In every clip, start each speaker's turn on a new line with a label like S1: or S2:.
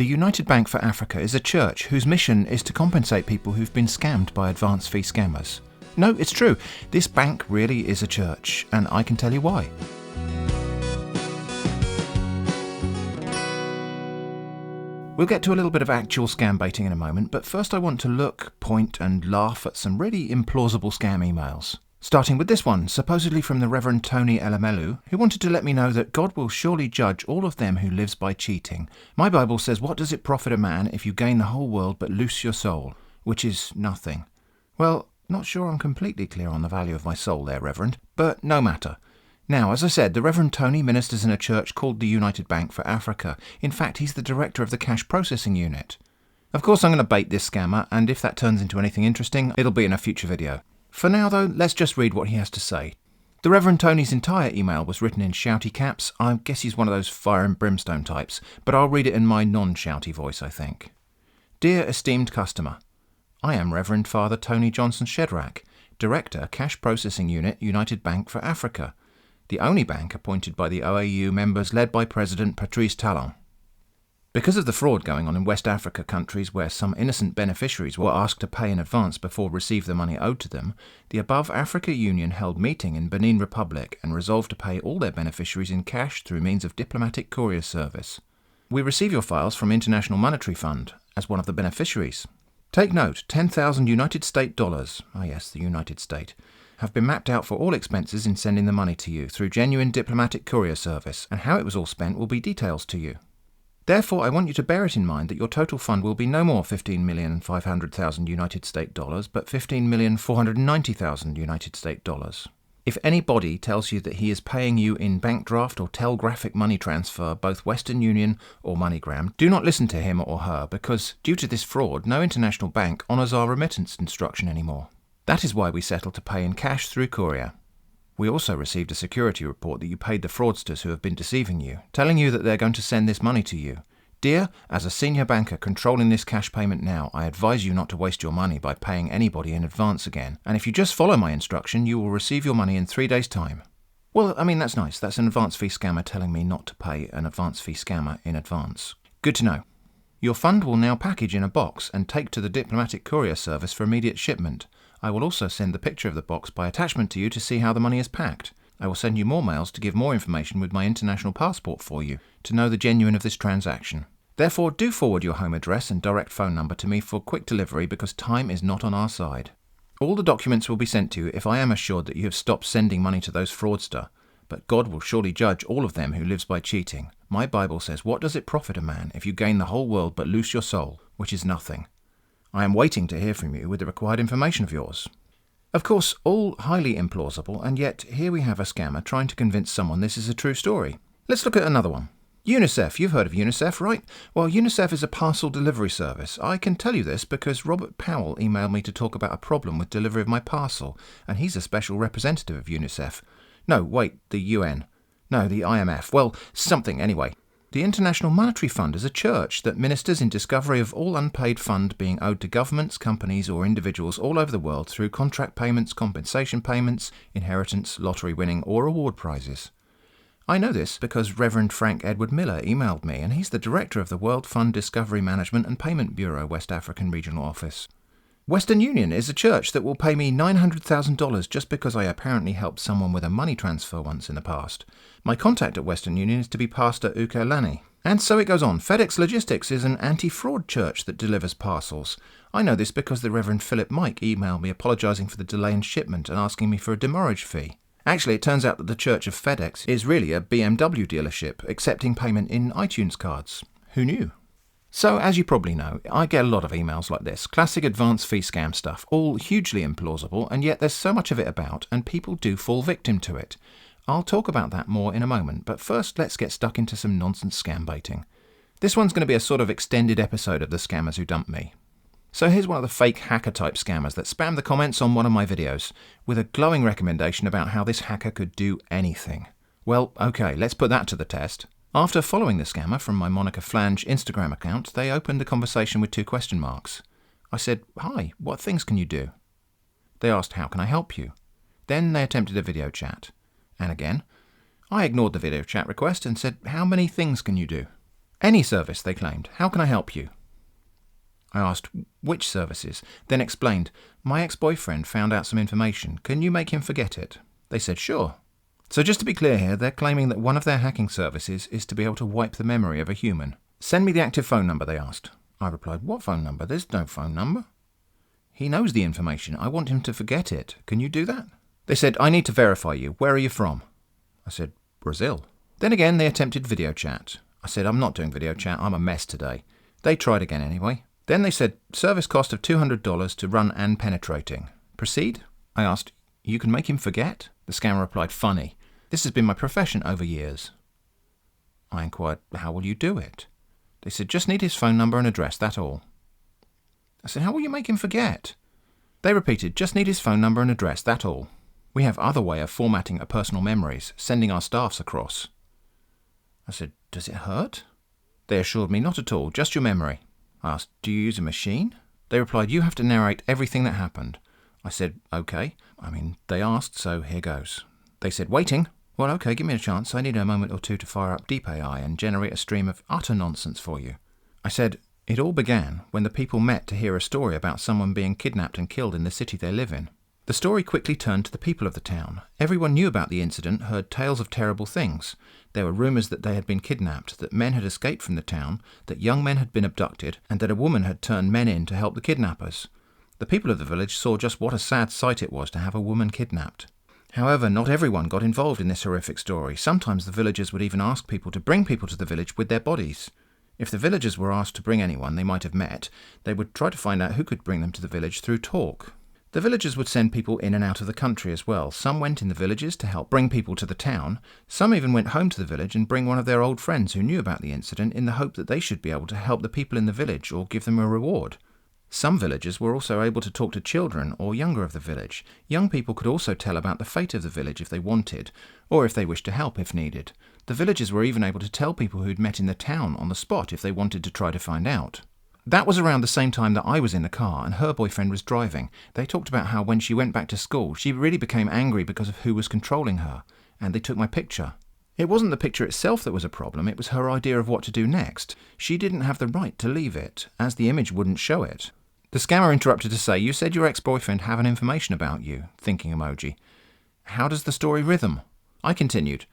S1: The United Bank for Africa is a church whose mission is to compensate people who've been scammed by advance fee scammers. No, it's true. This bank really is a church, and I can tell you why. We'll get to a little bit of actual scam baiting in a moment, but first I want to look, point and laugh at some really implausible scam emails. Starting with this one, supposedly from the Reverend Tony Elamelu, who wanted to let me know that God will surely judge all of them who lives by cheating. My Bible says, what does it profit a man if you gain the whole world but lose your soul, which is nothing? Well, not sure I'm completely clear on the value of my soul there, Reverend, but no matter. Now, as I said, the Reverend Tony ministers in a church called the United Bank for Africa. In fact, he's the director of the cash processing unit. Of course, I'm going to bait this scammer, and if that turns into anything interesting, it'll be in a future video. For now, though, let's just read what he has to say. The Reverend Tony's entire email was written in shouty caps. I guess he's one of those fire and brimstone types, but I'll read it in my non-shouty voice, I think. Dear esteemed customer, I am Reverend Father Tony Johnson Shedrack, Director, Cash Processing Unit, United Bank for Africa, the only bank appointed by the OAU members led by President Patrice Talon. Because of the fraud going on in West Africa countries where some innocent beneficiaries were asked to pay in advance before receive the money owed to them, the above Africa Union held meeting in Benin Republic and resolved to pay all their beneficiaries in cash through means of diplomatic courier service. We receive your files from International Monetary Fund as one of the beneficiaries. Take note, 10,000 United States dollars, yes, the United States, have been mapped out for all expenses in sending the money to you through genuine diplomatic courier service, and how it was all spent will be details to you. Therefore, I want you to bear it in mind that your total fund will be no more 15,500,000 United States dollars, but 15,490,000 United States dollars. If anybody tells you that he is paying you in bank draft or telegraphic money transfer, both Western Union or MoneyGram, do not listen to him or her, because due to this fraud, no international bank honours our remittance instruction anymore. That is why we settled to pay in cash through courier. We also received a security report that you paid the fraudsters who have been deceiving you, telling you that they're going to send this money to you. Dear, as a senior banker controlling this cash payment now, I advise you not to waste your money by paying anybody in advance again, and if you just follow my instruction, you will receive your money in 3 days' time. Well, I mean, that's nice. That's an advance fee scammer telling me not to pay an advance fee scammer in advance. Good to know. Your fund will now package in a box and take to the diplomatic courier service for immediate shipment. I will also send the picture of the box by attachment to you to see how the money is packed. I will send you more mails to give more information with my international passport for you, to know the genuine of this transaction. Therefore, do forward your home address and direct phone number to me for quick delivery because time is not on our side. All the documents will be sent to you if I am assured that you have stopped sending money to those fraudsters. But God will surely judge all of them who lives by cheating. My Bible says, what does it profit a man if you gain the whole world but lose your soul, which is nothing? I am waiting to hear from you with the required information of yours. Of course, all highly implausible, and yet here we have a scammer trying to convince someone this is a true story. Let's look at another one. UNICEF. You've heard of UNICEF, right? Well, UNICEF is a parcel delivery service. I can tell you this because Robert Powell emailed me to talk about a problem with delivery of my parcel, and he's a special representative of UNICEF. No, wait, the UN. No, the IMF. Well, something anyway. The International Monetary Fund is a church that ministers in discovery of all unpaid fund being owed to governments, companies or individuals all over the world through contract payments, compensation payments, inheritance, lottery winning or award prizes. I know this because Reverend Frank Edward Miller emailed me, and he's the director of the World Fund Discovery Management and Payment Bureau West African Regional Office. Western Union is a church that will pay me $900,000 just because I apparently helped someone with a money transfer once in the past. My contact at Western Union is to be Pastor Uke Lani. And so it goes on. FedEx Logistics is an anti-fraud church that delivers parcels. I know this because the Reverend Philip Mike emailed me apologising for the delay in shipment and asking me for a demurrage fee. Actually, it turns out that the Church of FedEx is really a BMW dealership, accepting payment in iTunes cards. Who knew? So, as you probably know, I get a lot of emails like this, classic advance fee scam stuff, all hugely implausible, and yet there's so much of it about, and people do fall victim to it. I'll talk about that more in a moment, but first let's get stuck into some nonsense scam baiting. This one's going to be a sort of extended episode of the scammers who dumped me. So here's one of the fake hacker type scammers that spammed the comments on one of my videos, with a glowing recommendation about how this hacker could do anything. Well, okay, let's put that to the test. After following the scammer from my Monica Flange Instagram account, they opened the conversation with 2 question marks. I said, "Hi, what things can you do?" They asked, "How can I help you?" Then they attempted a video chat. And again, I ignored the video chat request and said, "How many things can you do?" Any service, they claimed. How can I help you? I asked, which services? Then explained, my ex-boyfriend found out some information. Can you make him forget it? They said, sure. So just to be clear here, they're claiming that one of their hacking services is to be able to wipe the memory of a human. Send me the active phone number, they asked. I replied, what phone number? There's no phone number. He knows the information. I want him to forget it. Can you do that? They said, I need to verify you. Where are you from? I said, Brazil. Then again, they attempted video chat. I said, I'm not doing video chat. I'm a mess today. They tried again anyway. Then they said, service cost of $200 to run and penetrating. Proceed? I asked, you can make him forget? The scammer replied, funny. This has been my profession over years. I inquired, how will you do it? They said, just need his phone number and address, that's all. I said, how will you make him forget? They repeated, just need his phone number and address, that's all. We have other way of formatting our personal memories, sending our staffs across. I said, does it hurt? They assured me, not at all, just your memory. I asked, do you use a machine? They replied, you have to narrate everything that happened. I said, okay. They asked, so here goes. They said, waiting. Well, okay, give me a chance. I need a moment or two to fire up Deep AI and generate a stream of utter nonsense for you. I said, it all began when the people met to hear a story about someone being kidnapped and killed in the city they live in. The story quickly turned to the people of the town. Everyone knew about the incident, heard tales of terrible things. There were rumours that they had been kidnapped, that men had escaped from the town, that young men had been abducted, and that a woman had turned men in to help the kidnappers. The people of the village saw just what a sad sight it was to have a woman kidnapped. However, not everyone got involved in this horrific story. Sometimes the villagers would even ask people to bring people to the village with their bodies. If the villagers were asked to bring anyone they might have met, they would try to find out who could bring them to the village through talk. The villagers would send people in and out of the country as well. Some went in the villages to help bring people to the town. Some even went home to the village and bring one of their old friends who knew about the incident in the hope that they should be able to help the people in the village or give them a reward. Some villagers were also able to talk to children or younger of the village. Young people could also tell about the fate of the village if they wanted, or if they wished to help if needed. The villagers were even able to tell people who'd met in the town on the spot if they wanted to try to find out. That was around the same time that I was in the car and her boyfriend was driving. They talked about how when she went back to school, she really became angry because of who was controlling her, and they took my picture. It wasn't the picture itself that was a problem, it was her idea of what to do next. She didn't have the right to leave it, as the image wouldn't show it. The scammer interrupted to say, you said your ex-boyfriend had information about you, thinking emoji. How does the story rhythm? I continued.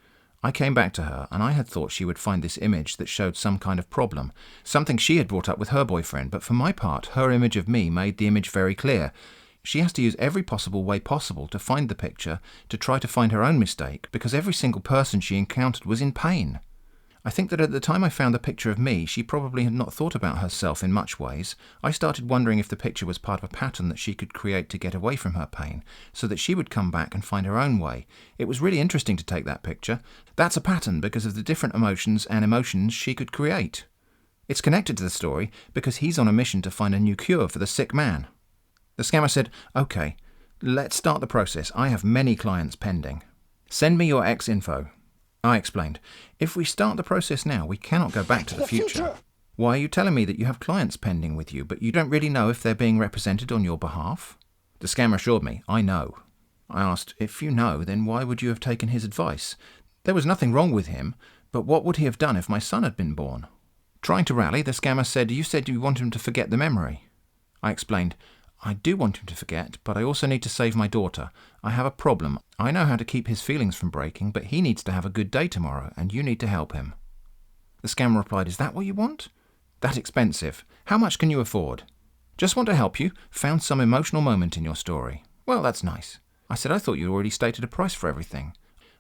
S1: I came back to her, and I had thought she would find this image that showed some kind of problem, something she had brought up with her boyfriend, but for my part, her image of me made the image very clear. She has to use every possible way possible to find the picture, to try to find her own mistake, because every single person she encountered was in pain. I think that at the time I found the picture of me, she probably had not thought about herself in much ways. I started wondering if the picture was part of a pattern that she could create to get away from her pain, so that she would come back and find her own way. It was really interesting to take that picture. That's a pattern because of the different emotions she could create. It's connected to the story because he's on a mission to find a new cure for the sick man. The scammer said, okay, let's start the process. I have many clients pending. Send me your ex info. I explained, if we start the process now, we cannot go back to the future. Why are you telling me that you have clients pending with you, but you don't really know if they're being represented on your behalf? The scammer assured me, I know. I asked, if you know, then why would you have taken his advice? There was nothing wrong with him, but what would he have done if my son had been born? Trying to rally, the scammer said, you said you want him to forget the memory. I explained, I do want him to forget, but I also need to save my daughter. I have a problem. I know how to keep his feelings from breaking, but he needs to have a good day tomorrow, and you need to help him. The scammer replied, is that what you want? That expensive. How much can you afford? Just want to help you. Found some emotional moment in your story. Well, that's nice. I said, I thought you already stated a price for everything.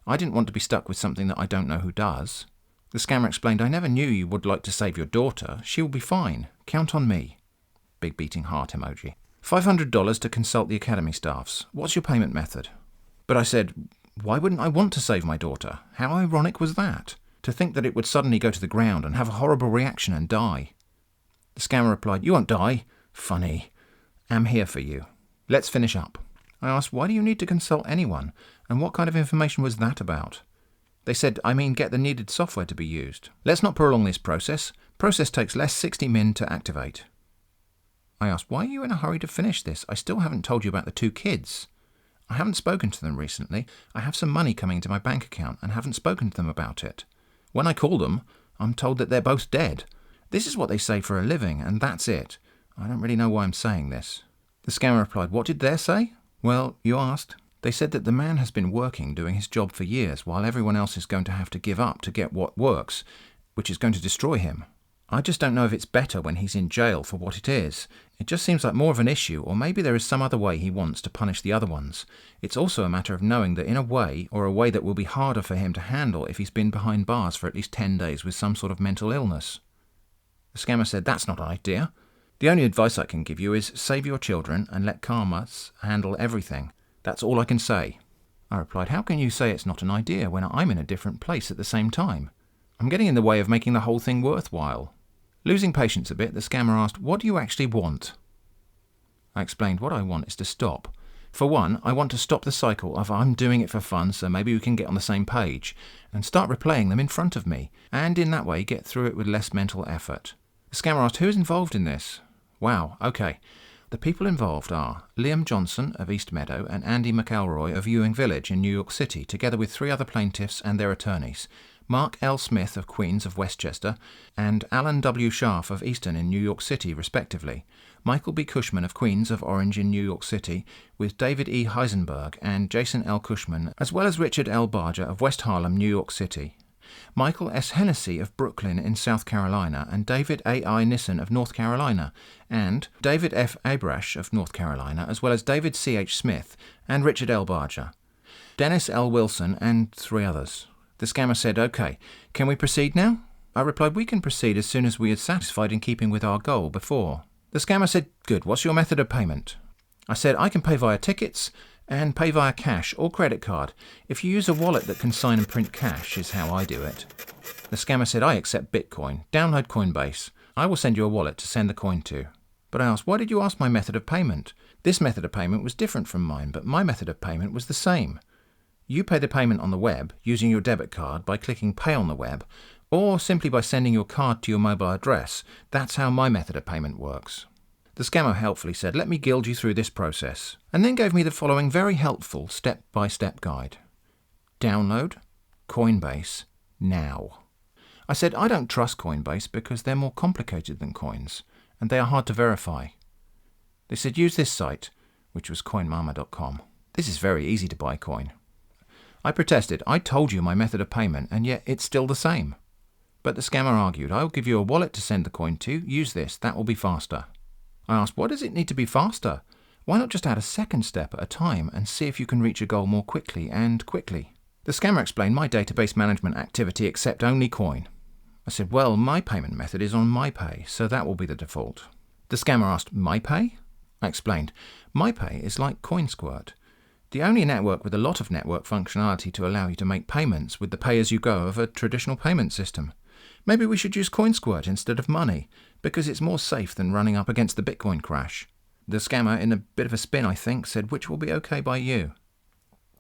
S1: I didn't want to be stuck with something that I don't know who does. The scammer explained, I never knew you would like to save your daughter. She will be fine. Count on me. Big beating heart emoji. $500 to consult the academy staffs. What's your payment method? But I said, why wouldn't I want to save my daughter? How ironic was that? To think that it would suddenly go to the ground and have a horrible reaction and die. The scammer replied, you won't die. Funny. I'm here for you. Let's finish up. I asked, why do you need to consult anyone? And what kind of information was that about? They said, get the needed software to be used. Let's not prolong this process. Process takes less 60 min to activate. I asked, why are you in a hurry to finish this? I still haven't told you about the 2 kids. I haven't spoken to them recently. I have some money coming into my bank account and haven't spoken to them about it. When I call them, I'm told that they're both dead. This is what they say for a living, and that's it. I don't really know why I'm saying this." The scammer replied, "What did they say?" "Well, you asked. They said that the man has been working, doing his job for years, while everyone else is going to have to give up to get what works, which is going to destroy him. I just don't know if it's better when he's in jail for what it is. It just seems like more of an issue, or maybe there is some other way he wants to punish the other ones. It's also a matter of knowing that in a way, or a way that will be harder for him to handle if he's been behind bars for at least 10 days with some sort of mental illness." The scammer said, "That's not an idea. The only advice I can give you is save your children and let karmas handle everything. That's all I can say." I replied, "How can you say it's not an idea when I'm in a different place at the same time? I'm getting in the way of making the whole thing worthwhile." Losing patience a bit, the scammer asked, "What do you actually want?" I explained, "What I want is to stop. For one, I want to stop the cycle of I'm doing it for fun, so maybe we can get on the same page, and start replaying them in front of me, and in that way get through it with less mental effort." The scammer asked, "Who's involved in this?" Wow, okay. The people involved are Liam Johnson of East Meadow and Andy McElroy of Ewing Village in New York City, together with 3 other plaintiffs and their attorneys, Mark L. Smith of Queens of Westchester, and Alan W. Scharf of Easton in New York City, respectively, Michael B. Cushman of Queens of Orange in New York City, with David E. Heisenberg and Jason L. Cushman, as well as Richard L. Barger of West Harlem, New York City, Michael S. Hennessy of Brooklyn in South Carolina, and David A. I. Nissen of North Carolina, and David F. Abrash of North Carolina, as well as David C. H. Smith and Richard L. Barger, Dennis L. Wilson, and 3 others. The scammer said, "Okay, can we proceed now?" I replied, "We can proceed as soon as we are satisfied in keeping with our goal before." The scammer said, "Good, what's your method of payment?" I said, "I can pay via tickets and pay via cash or credit card. If you use a wallet that can sign and print cash is how I do it." The scammer said, "I accept Bitcoin. Download Coinbase. I will send you a wallet to send the coin to." But I asked, "Why did you ask my method of payment?" This method of payment was different from mine, but my method of payment was the same. You pay the payment on the web using your debit card by clicking Pay on the web, or simply by sending your card to your mobile address. That's how my method of payment works. The scammer helpfully said, "Let me guide you through this process," and then gave me the following very helpful step-by-step guide. Download Coinbase now. I said, "I don't trust Coinbase because they're more complicated than coins, and they are hard to verify." They said, "Use this site," which was coinmama.com. "This is very easy to buy coin." I protested, "I told you my method of payment, and yet it's still the same." But the scammer argued, "I will give you a wallet to send the coin to. Use this, that will be faster." I asked, "Why does it need to be faster? Why not just add a second step at a time and see if you can reach a goal more quickly and quickly?" The scammer explained, "My database management activity accept only coin." I said, "Well, my payment method is on MyPay, so that will be the default." The scammer asked, "MyPay?" I explained, "MyPay is like CoinSquirt. The only network with a lot of network functionality to allow you to make payments with the pay-as-you-go of a traditional payment system. Maybe we should use CoinSquirt instead of money, because it's more safe than running up against the Bitcoin crash." The scammer, in a bit of a spin I think, said, "Which will be okay by you?"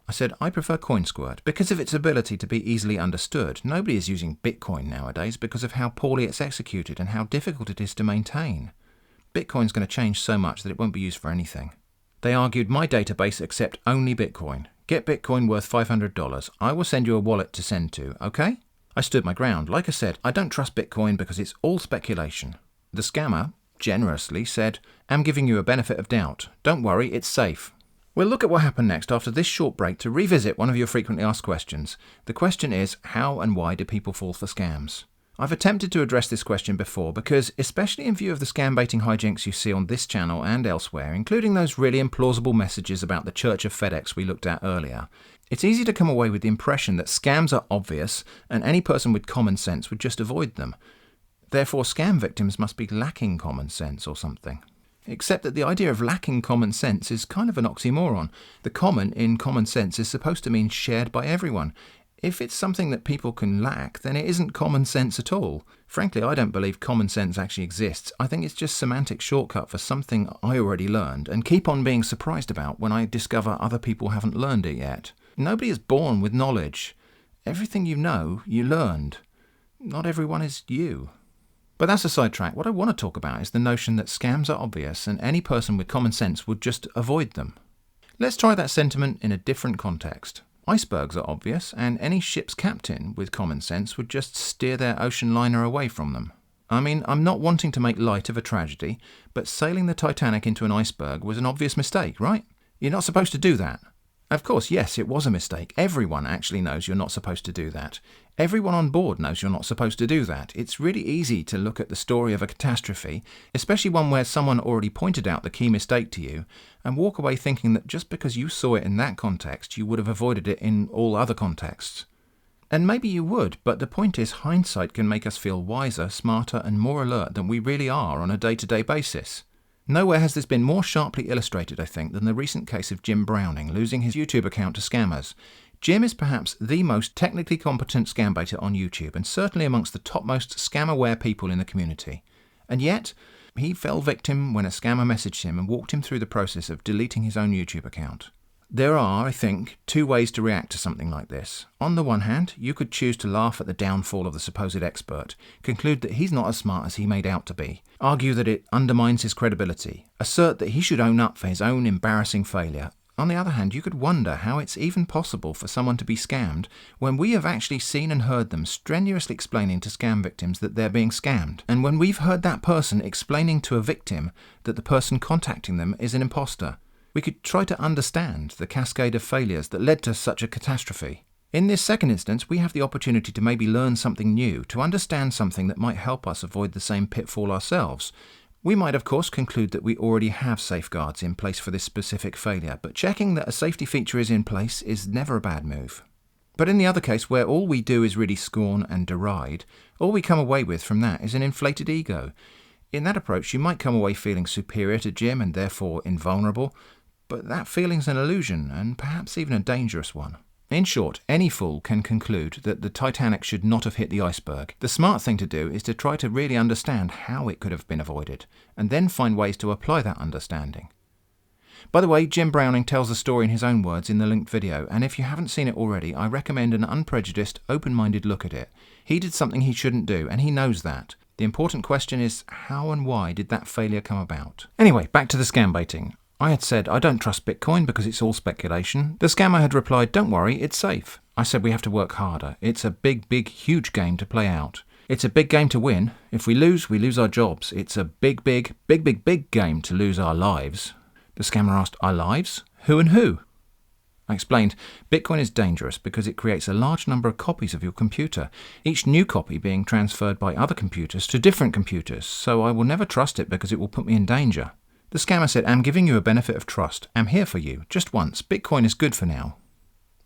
S1: I said, "I prefer CoinSquirt because of its ability to be easily understood. Nobody is using Bitcoin nowadays because of how poorly it's executed and how difficult it is to maintain. Bitcoin's going to change so much that it won't be used for anything." They argued, "My database accept only Bitcoin. Get Bitcoin worth $500. I will send you a wallet to send to, okay?" I stood my ground. Like I said, I don't trust Bitcoin because it's all speculation. The scammer generously said, "I'm giving you a benefit of doubt. Don't worry, it's safe." We'll look at what happened next after this short break to revisit one of your frequently asked questions. The question is, how and why do people fall for scams? I've attempted to address this question before because, especially in view of the scam-baiting hijinks you see on this channel and elsewhere, including those really implausible messages about the Church of FedEx we looked at earlier, it's easy to come away with the impression that scams are obvious and any person with common sense would just avoid them. Therefore, scam victims must be lacking common sense or something. Except that the idea of lacking common sense is kind of an oxymoron. The common in common sense is supposed to mean shared by everyone. If it's something that people can lack, then it isn't common sense at all. Frankly, I don't believe common sense actually exists. I think it's just semantic shortcut for something I already learned and keep on being surprised about when I discover other people haven't learned it yet. Nobody is born with knowledge. Everything you know, you learned. Not everyone is you. But that's a sidetrack. What I want to talk about is the notion that scams are obvious and any person with common sense would just avoid them. Let's try that sentiment in a different context. Icebergs are obvious, and any ship's captain with common sense would just steer their ocean liner away from them. I mean, I'm not wanting to make light of a tragedy, but sailing the Titanic into an iceberg was an obvious mistake, right? You're not supposed to do that. Of course, yes, it was a mistake. Everyone actually knows you're not supposed to do that. Everyone on board knows you're not supposed to do that. It's really easy to look at the story of a catastrophe, especially one where someone already pointed out the key mistake to you, and walk away thinking that just because you saw it in that context, you would have avoided it in all other contexts. And maybe you would, but the point is hindsight can make us feel wiser, smarter, and more alert than we really are on a day-to-day basis. Nowhere has this been more sharply illustrated, I think, than the recent case of Jim Browning losing his YouTube account to scammers. Jim is perhaps the most technically competent scambaiter on YouTube, and certainly amongst the topmost scam-aware people in the community. And yet, he fell victim when a scammer messaged him and walked him through the process of deleting his own YouTube account. There are, I think, two ways to react to something like this. On the one hand, you could choose to laugh at the downfall of the supposed expert, conclude that he's not as smart as he made out to be, argue that it undermines his credibility, assert that he should own up for his own embarrassing failure. On the other hand, you could wonder how it's even possible for someone to be scammed when we have actually seen and heard them strenuously explaining to scam victims that they're being scammed, and when we've heard that person explaining to a victim that the person contacting them is an imposter. We could try to understand the cascade of failures that led to such a catastrophe. In this second instance, we have the opportunity to maybe learn something new, to understand something that might help us avoid the same pitfall ourselves. We might, of course, conclude that we already have safeguards in place for this specific failure, but checking that a safety feature is in place is never a bad move. But in the other case, where all we do is really scorn and deride, all we come away with from that is an inflated ego. In that approach, you might come away feeling superior to Jim and therefore invulnerable, but that feeling's an illusion, and perhaps even a dangerous one. In short, any fool can conclude that the Titanic should not have hit the iceberg. The smart thing to do is to try to really understand how it could have been avoided, and then find ways to apply that understanding. By the way, Jim Browning tells the story in his own words in the linked video, and if you haven't seen it already, I recommend an unprejudiced, open-minded look at it. He did something he shouldn't do, and he knows that. The important question is, how and why did that failure come about? Anyway, back to the scambaiting. I had said, I don't trust Bitcoin because it's all speculation. The scammer had replied, don't worry, it's safe. I said we have to work harder. It's a big, huge game to play out. It's a big game to win. If we lose our jobs. It's a big game to lose our lives. The scammer asked, our lives? Who and who? I explained, Bitcoin is dangerous because it creates a large number of copies of your computer, each new copy being transferred by other computers to different computers, so I will never trust it because it will put me in danger. The scammer said, I'm giving you a benefit of trust. I'm here for you, just once. Bitcoin is good for now.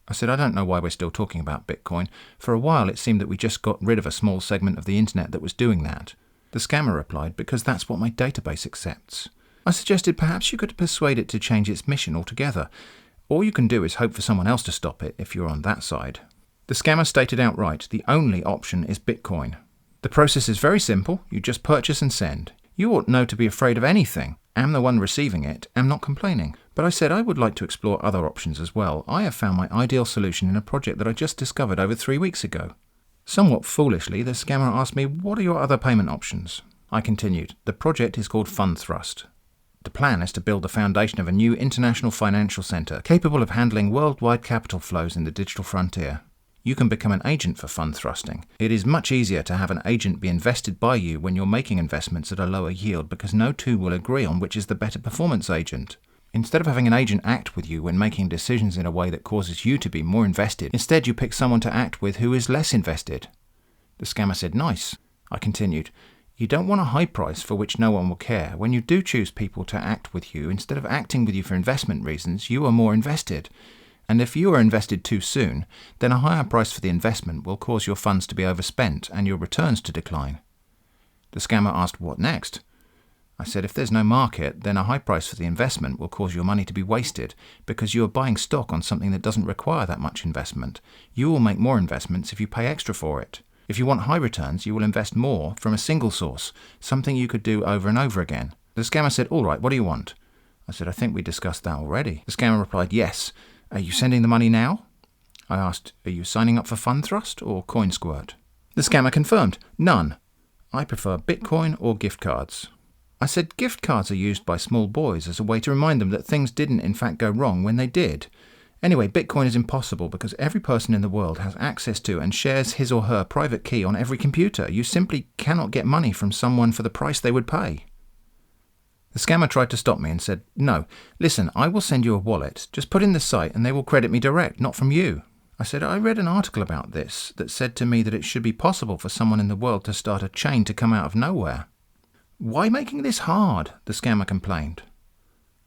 S1: I said, I don't know why we're still talking about Bitcoin. For a while it seemed that we just got rid of a small segment of the internet that was doing that. The scammer replied, because that's what my database accepts. I suggested perhaps you could persuade it to change its mission altogether. All you can do is hope for someone else to stop it if you're on that side. The scammer stated outright, the only option is Bitcoin. The process is very simple. You just purchase and send. You ought know to be afraid of anything. Am the one receiving it, am not complaining. But I said I would like to explore other options as well. I have found my ideal solution in a project that I just discovered over 3 weeks ago. Somewhat foolishly, the scammer asked me, what are your other payment options? I continued, the project is called Fund Thrust. The plan is to build the foundation of a new international financial centre capable of handling worldwide capital flows in the digital frontier. You can become an agent for fund thrusting. It is much easier to have an agent be invested by you when you're making investments at a lower yield because no two will agree on which is the better performance agent. Instead of having an agent act with you when making decisions in a way that causes you to be more invested, instead you pick someone to act with who is less invested. The scammer said, nice. I continued, you don't want a high price for which no one will care. When you do choose people to act with you, instead of acting with you for investment reasons, you are more invested. And if you are invested too soon, then a higher price for the investment will cause your funds to be overspent and your returns to decline. The scammer asked, what next? I said, if there's no market, then a high price for the investment will cause your money to be wasted because you are buying stock on something that doesn't require that much investment. You will make more investments if you pay extra for it. If you want high returns, you will invest more from a single source, something you could do over and over again. The scammer said, all right, what do you want? I said, I think we discussed that already. The scammer replied, yes. Are you sending the money now? I asked, are you signing up for Fund Thrust or CoinSquirt? The scammer confirmed, none. I prefer Bitcoin or gift cards. I said gift cards are used by small boys as a way to remind them that things didn't in fact go wrong when they did. Anyway, Bitcoin is impossible because every person in the world has access to and shares his or her private key on every computer. You simply cannot get money from someone for the price they would pay. The scammer tried to stop me and said, "No, listen, I will send you a wallet. Just put in the site and they will credit me direct, not from you." I said, "I read an article about this that said to me that it should be possible for someone in the world to start a chain to come out of nowhere." "Why making this hard?" the scammer complained.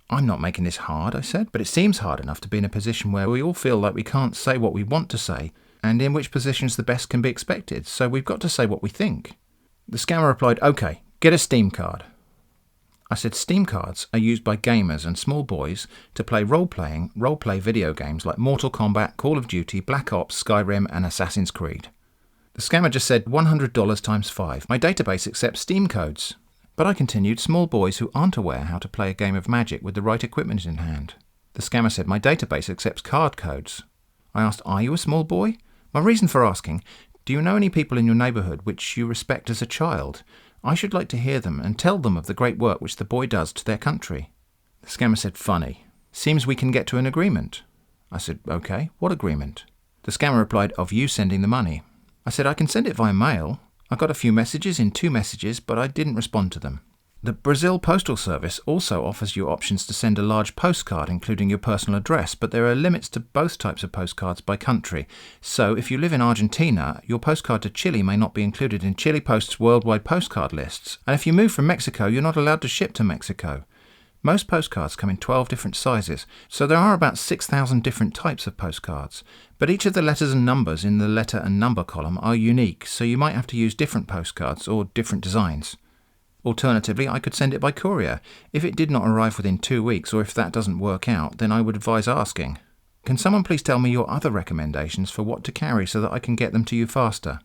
S1: "I'm not making this hard," I said, "but it seems hard enough to be in a position where we all feel like we can't say what we want to say, and in which positions the best can be expected, so we've got to say what we think." The scammer replied, "Okay, get a Steam card." I said, "Steam cards are used by gamers and small boys to play role-play video games like Mortal Kombat, Call of Duty, Black Ops, Skyrim, and Assassin's Creed." The scammer just said, $100 times 5. My database accepts Steam codes. But I continued, "Small boys who aren't aware how to play a game of Magic with the right equipment in hand." The scammer said, "My database accepts card codes." I asked, "Are you a small boy?" My reason for asking, "Do you know any people in your neighbourhood which you respect as a child? I should like to hear them and tell them of the great work which the boy does to their country." The scammer said, "Funny. Seems we can get to an agreement." I said, "Okay, what agreement?" The scammer replied, "Of you sending the money." I said, "I can send it via mail. I got a few messages in 2 messages, but I didn't respond to them." The Brazil Postal Service also offers you options to send a large postcard including your personal address, but there are limits to both types of postcards by country. So if you live in Argentina, your postcard to Chile may not be included in Chile Post's worldwide postcard lists. And if you move from Mexico, you're not allowed to ship to Mexico. Most postcards come in 12 different sizes, so there are about 6,000 different types of postcards. But each of the letters and numbers in the letter and number column are unique, so you might have to use different postcards or different designs. Alternatively, I could send it by courier. If it did not arrive within 2 weeks, or if that doesn't work out, then I would advise asking. Can someone please tell me your other recommendations for what to carry so that I can get them to you faster?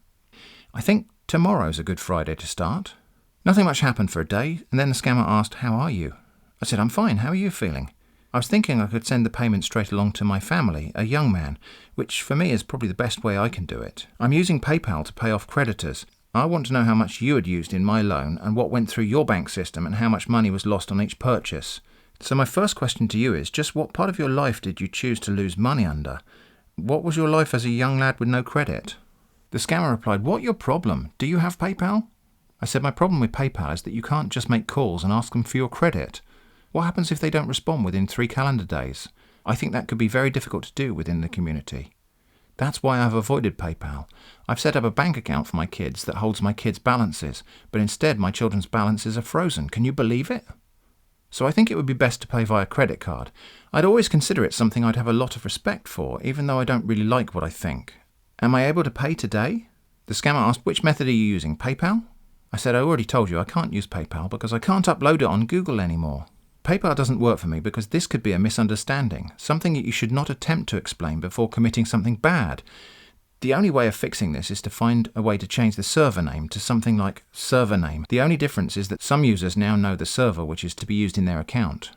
S1: I think tomorrow's a good Friday to start. Nothing much happened for a day, and then the scammer asked, "How are you?" I said, "I'm fine, how are you feeling?" I was thinking I could send the payment straight along to my family, a young man, which for me is probably the best way I can do it. I'm using PayPal to pay off creditors. I want to know how much you had used in my loan and what went through your bank system and how much money was lost on each purchase. So my first question to you is, just what part of your life did you choose to lose money under? What was your life as a young lad with no credit? The scammer replied, "What your problem? Do you have PayPal?" I said, "My problem with PayPal is that you can't just make calls and ask them for your credit. What happens if they don't respond within 3 calendar days? I think that could be very difficult to do within the community. That's why I've avoided PayPal. I've set up a bank account for my kids that holds my kids' balances, but instead my children's balances are frozen. Can you believe it? So I think it would be best to pay via credit card. I'd always consider it something I'd have a lot of respect for, even though I don't really like what I think. Am I able to pay today?" The scammer asked, "Which method are you using, PayPal?" I said, "I already told you I can't use PayPal because I can't upload it on Google anymore. PayPal doesn't work for me because this could be a misunderstanding, something that you should not attempt to explain before committing something bad. The only way of fixing this is to find a way to change the server name to something like server name. The only difference is that some users now know the server which is to be used in their account."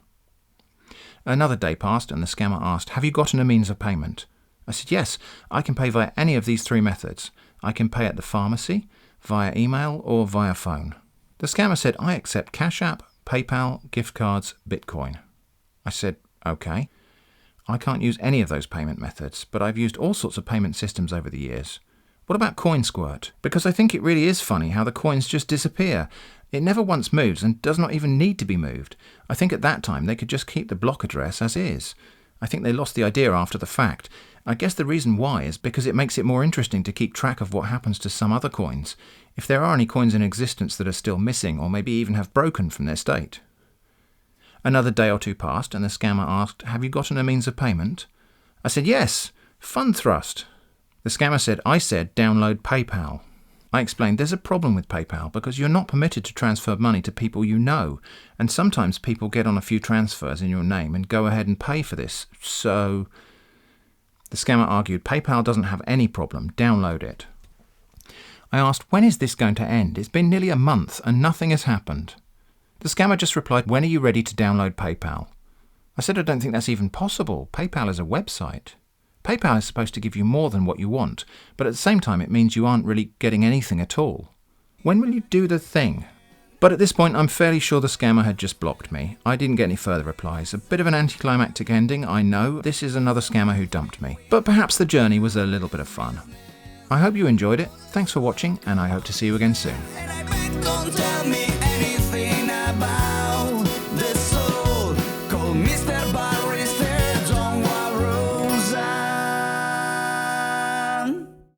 S1: Another day passed and the scammer asked, "Have you gotten a means of payment?" I said, "Yes, I can pay via any of these 3 methods. I can pay at the pharmacy, via email, or via phone." The scammer said, "I accept Cash App, PayPal, gift cards, Bitcoin." I said, "Okay. I can't use any of those payment methods, but I've used all sorts of payment systems over the years. What about CoinSquirt? Because I think it really is funny how the coins just disappear. It never once moves and does not even need to be moved. I think at that time they could just keep the block address as is. I think they lost the idea after the fact. I guess the reason why is because it makes it more interesting to keep track of what happens to some other coins, if there are any coins in existence that are still missing or maybe even have broken from their state." Another day or 2 passed and the scammer asked, "Have you gotten a means of payment?" I said, "Yes, Fund Thrust." The scammer said, "I said download PayPal." I explained, "There's a problem with PayPal because you're not permitted to transfer money to people you know, and sometimes people get on a few transfers in your name and go ahead and pay for this, so..." The scammer argued, "PayPal doesn't have any problem, download it." I asked, "When is this going to end? It's been nearly a month and nothing has happened." The scammer just replied, "When are you ready to download PayPal?" I said, "I don't think that's even possible. PayPal is a website. PayPal is supposed to give you more than what you want, but at the same time it means you aren't really getting anything at all. When will you do the thing?" But at this point I'm fairly sure the scammer had just blocked me. I didn't get any further replies. A bit of an anticlimactic ending, I know. This is another scammer who dumped me. But perhaps the journey was a little bit of fun. I hope you enjoyed it. Thanks for watching, and I hope to see you again soon.